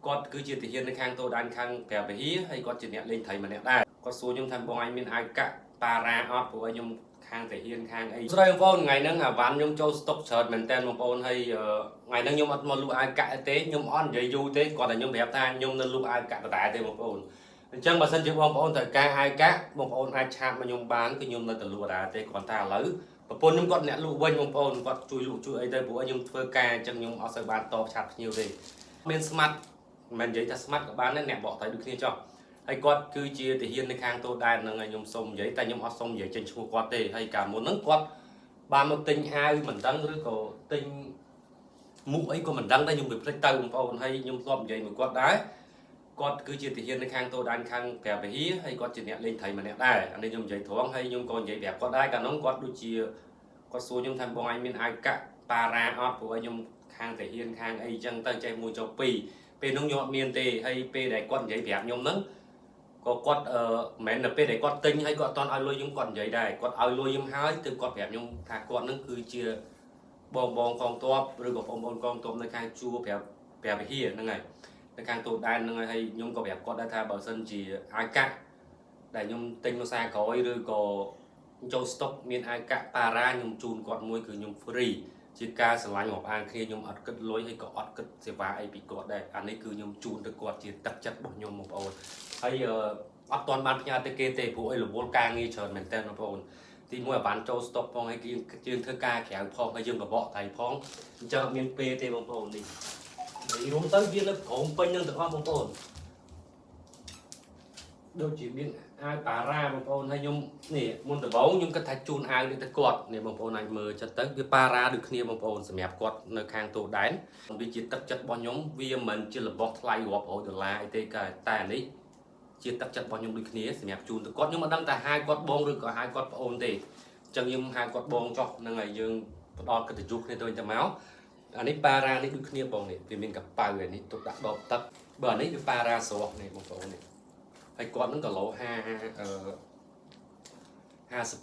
គាត់គឺជាទាហាននៅខាងតូដានខាងព្រះវិហារហើយគាត់ជាអ្នកលេងថៃម្នាក់ដែរគាត់សួរខ្ញុំថាបងឯងមានអាវកាក់ប៉ារ៉ាអត់ព្រោះខ្ញុំខាងទាហានខាងអីស្រីបងប្អូនថ្ងៃហ្នឹងអាវ៉ាន់ខ្ញុំចូលស្តុកច្រើនមែនតើបងប្អូនហើយថ្ងៃហ្នឹងខ្ញុំអត់មកលក់អាវកាក់ទេខ្ញុំអត់និយាយយូរទេគាត់តែខ្ញុំប្រាប់ថាខ្ញុំនៅលក់អាវកាក់ដដែលទេបងប្អូនអញ្ចឹងបើសិនជាបងប្អូនត្រូវការអាវកាក់បងប្អូនអាចឆាតមកខ្ញុំបានគឺខ្ញុំនៅតែលក់ដដែលទេគ្រាន់តែឥឡូវប្រពន្ធខ្ញុំគាត់អ្នកលក់វិញបងប្អូនគាត់ជួយលក់ជួយអីទៅព្រោះខ្ញុំធ្វើការអញ្ចឹងខ្ញុំអត់សូវបានតបឆាតភ្ញៀវទេមានស្មាត់មិននិយាយថាស្មាត់ក៏បានដែរអ្នកបកទៅដូចគ្នាចុះហើយគាត់គឺជាទាហាននៅខាងតូដែនហ្នឹងហើយខ្ញុំសុំនិយាយតែខ្ញុំអត់សុំនិយាយចេញឈ្មោះគាត់ទេហើយកាលមុនហ្នឹងគាត់បានមកទិញអាវមិនដឹងឬក៏ទិញមុខអីក៏មិនដឹងដែរខ្ញុំវាភ្លេចទៅបងប្អូនហើយខ្ញុំធ្លាប់និយាយមួយគាត់ដែរគាត់គឺជាទាហាននៅខាងតូដែនខាងព្រះវិហារហើយគាត់ជាអ្នកលេងថៃម្នាក់ដែរអានេះខ្ញុំនិយាយត្រង់ហើយខ្ញុំក៏និយាយប្រាប់គាត់ដែរកាលនោះគាត់ដូចជាគាត់សួរខ្ញុំថាបងឯងមានអាវកាក់ប៉ារ៉ាអត់ព្រោះខ្ញុំខាងទាហានខាងអីចឹងទៅចេះមួយចុះពីរពេលនោះខ្ញុំអត់មានទេហើយពេលដែលគាត់និយាយប្រាប់ខ្ញុំហ្នឹងក៏គាត់មិនមែនតែពេលដែលគាត់ទិញហើយគាត់អត់ឲ្យលុយខ្ញុំគាត់និយាយដែរគាត់ឲ្យលុយខ្ញុំហើយទើបគាត់ប្រាប់ខ្ញុំថាគាត់ហ្នឹងគឺជាបងកងទ័ពឬក៏បងប្អូនកងទ័ពនៅខាងជួរព្រះវិហារហ្នឹងហើយនៅខាងតូដែនហ្នឹងហើយខ្ញុំក៏ប្រាប់គាត់ដែរថាបើសិនជាអាវកាក់ដែលខ្ញុំទិញមួយសារក្រោយឬក៏ចូលស្តុកមានអាវកាក់ប៉ារ៉ាខ្ញុំជូនគាត់មួយគឺខ្ញុំ free ជាការឆ្លាញ់រាប់អានគ្នាខ្ញុំអត់គិតលុយហើយក៏អត់គិតសេវាអីពីគាត់ដែរអានេះគឺខ្ញុំជូនទៅគាត់ជាទឹកចិត្តរបស់ខ្ញុំបងប្អូនហើយអត់ទាន់បានផ្ញើទៅគេទេព្រោះអីរវល់ការងារច្រើនមែនតើបងប្អូនទីមួយអាបានចូលស្តុកផងហើយយើងធ្វើការក្រៅផងហើយយើងក៏បកថៃផងអញ្ចឹងអត់មានពេលទេបងប្អូននេះរួមទៅវានៅក្រុមពេញនឹងទាំងអស់បងប្អូនដូចជាមានអាវប៉ារ៉ាបងប្អូនហើយខ្ញុំនេះមុនដំបូងខ្ញុំគិតថាជូនអាវនេះទៅគាត់នេះបងប្អូនអាចមើលចិត្តទៅវាប៉ារ៉ាដូចគ្នាបងប្អូនសម្រាប់គាត់នៅខាងតូដែនវាជាទឹកចិត្តរបស់ខ្ញុំវាមិនជារបស់ថ្លៃរាប់រយដុល្លារអីទេតែអានេះជាទឹកចិត្តរបស់ខ្ញុំដូចគ្នាសម្រាប់ជូនទៅគាត់ខ្ញុំមិនដឹងថាហៅគាត់បងឬក៏ហៅគាត់ប្អូនទេអញ្ចឹងខ្ញុំហៅគាត់បងចុះហ្នឹងហើយយើងផ្ដល់កិត្តិយសគ្នាទៅវិញទៅមកអានេះប៉ារ៉ានេះដូចគ្នាបងនេះវាមានកប៉ៅឯនេះទុកដាក់ដបទឹកបើអានេះវាប៉ារ៉ាស្រស់នេះបងប្អូននេះហើយគាត់នឹងគីឡូ52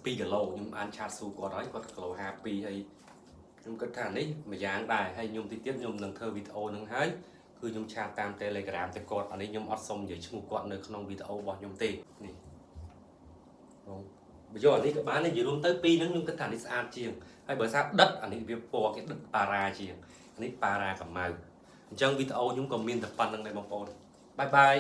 គីឡូខ្ញុំបានឆាតសួរគាត់ហើយគាត់គីឡូ52ហើយខ្ញុំគិតថានេះមួយយ៉ាងដែរហើយខ្ញុំទីទៀតខ្ញុំនឹងធ្វើវីដេអូនឹងហើយគឺខ្ញុំឆាតតាម Telegram ទៅគាត់អានេះខ្ញុំអត់សុំនិយាយឈ្មោះគាត់នៅក្នុងវីដេអូរបស់ខ្ញុំទេនេះបងបើយកអានេះក៏បាននិយាយរួមទៅពីរហ្នឹងខ្ញុំគិតថានេះស្អាតជាងហើយបើថាដិតអានេះវាពណ៌គេដិតប៉ារ៉ាជាងអានេះប៉ារ៉ាកម្ៅអញ្ចឹងវីដេអូខ្ញុំក៏មានតែប៉ុណ្្នឹងដែរបងប្អូនបាយបាយ